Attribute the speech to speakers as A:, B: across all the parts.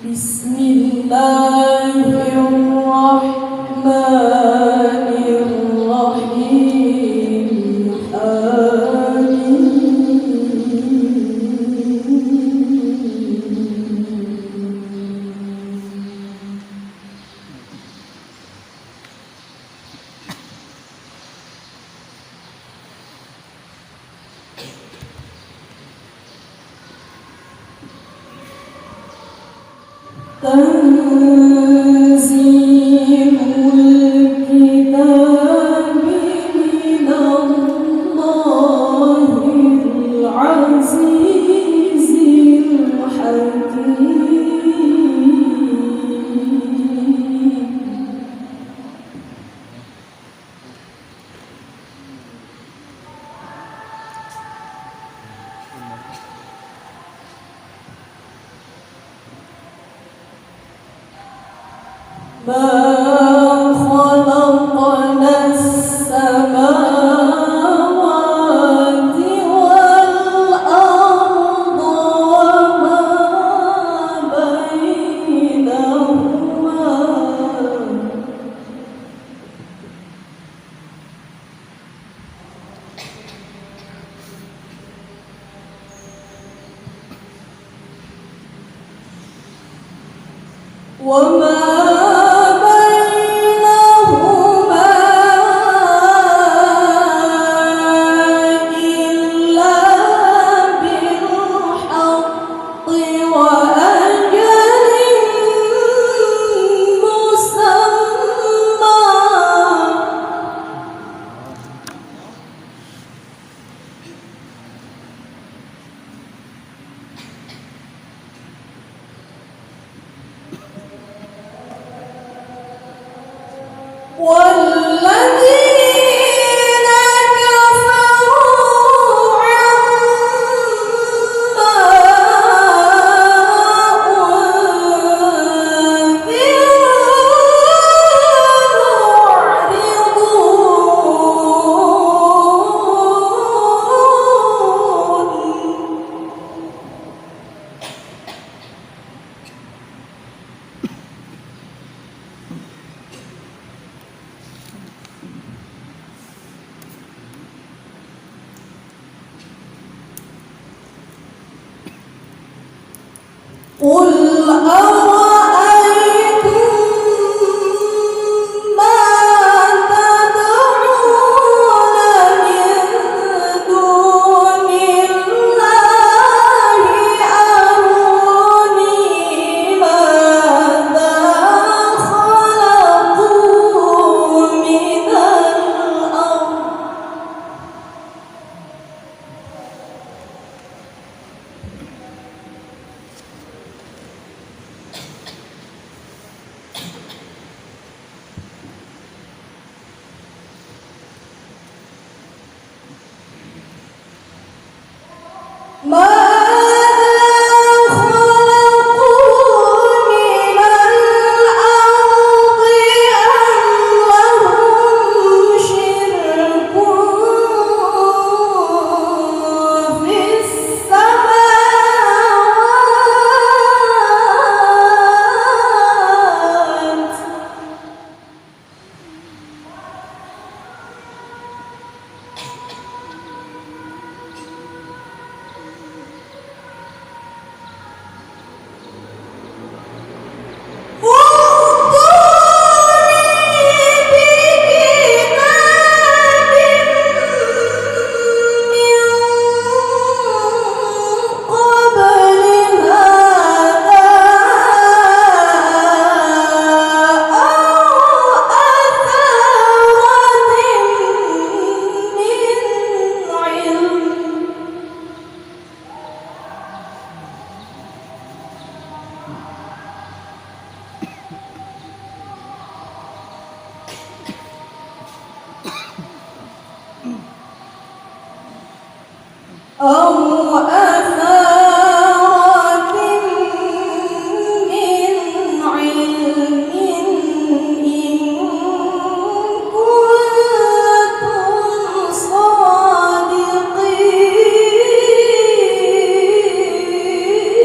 A: بسم الله الرحمن الرحيم تنزيل الكتاب من الله العزيز الحكيم ما خلقنا السماوات والأرض وما بينهما والذين كفروا قل أرأيتم ما تدعون من دون الله أروني ماذا خلقوا من الأرض أو أثارة من علم إن كنتم صادقين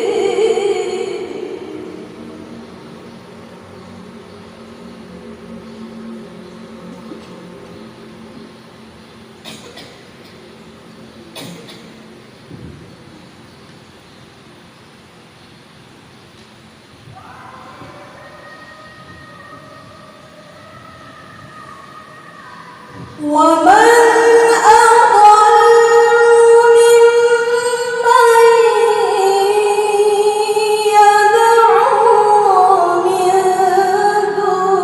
A: ومن أضل ممن يدعو من دون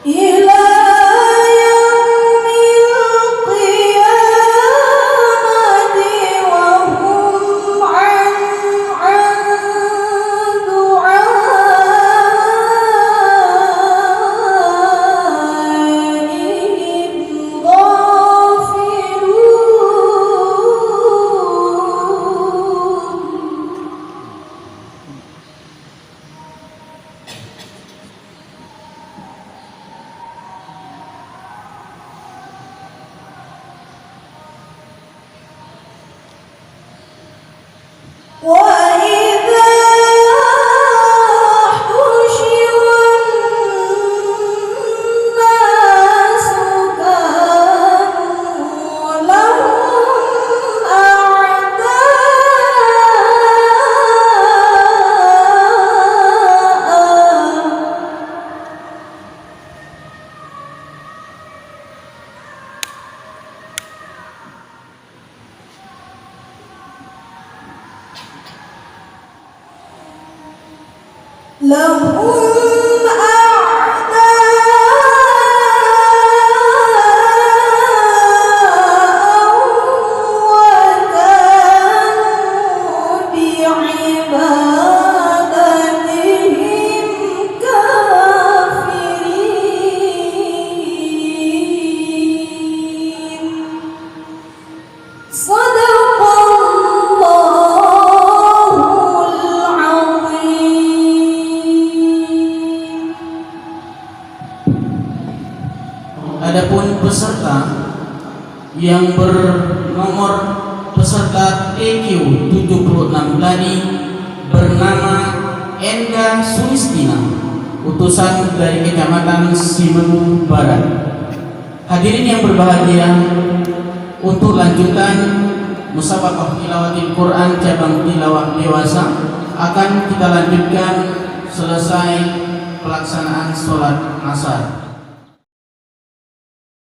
A: إلى يوم القيامة وهم عن دعائهم غافلون وإذا حشر الناس كانوا لهم أعداء لهم أعداء وكانوا بعبادتهم كافرين صدق الله العظيم.
B: Adapun peserta yang bernomor peserta TQ 76 tadi bernama Enda Sulistina, utusan dari Kecamatan Simenu Barat. Hadirin yang berbahagia, untuk lanjutan musabaqah tilawatil Quran cabang tilawah dewasa akan kita lanjutkan selesai pelaksanaan sholat asar.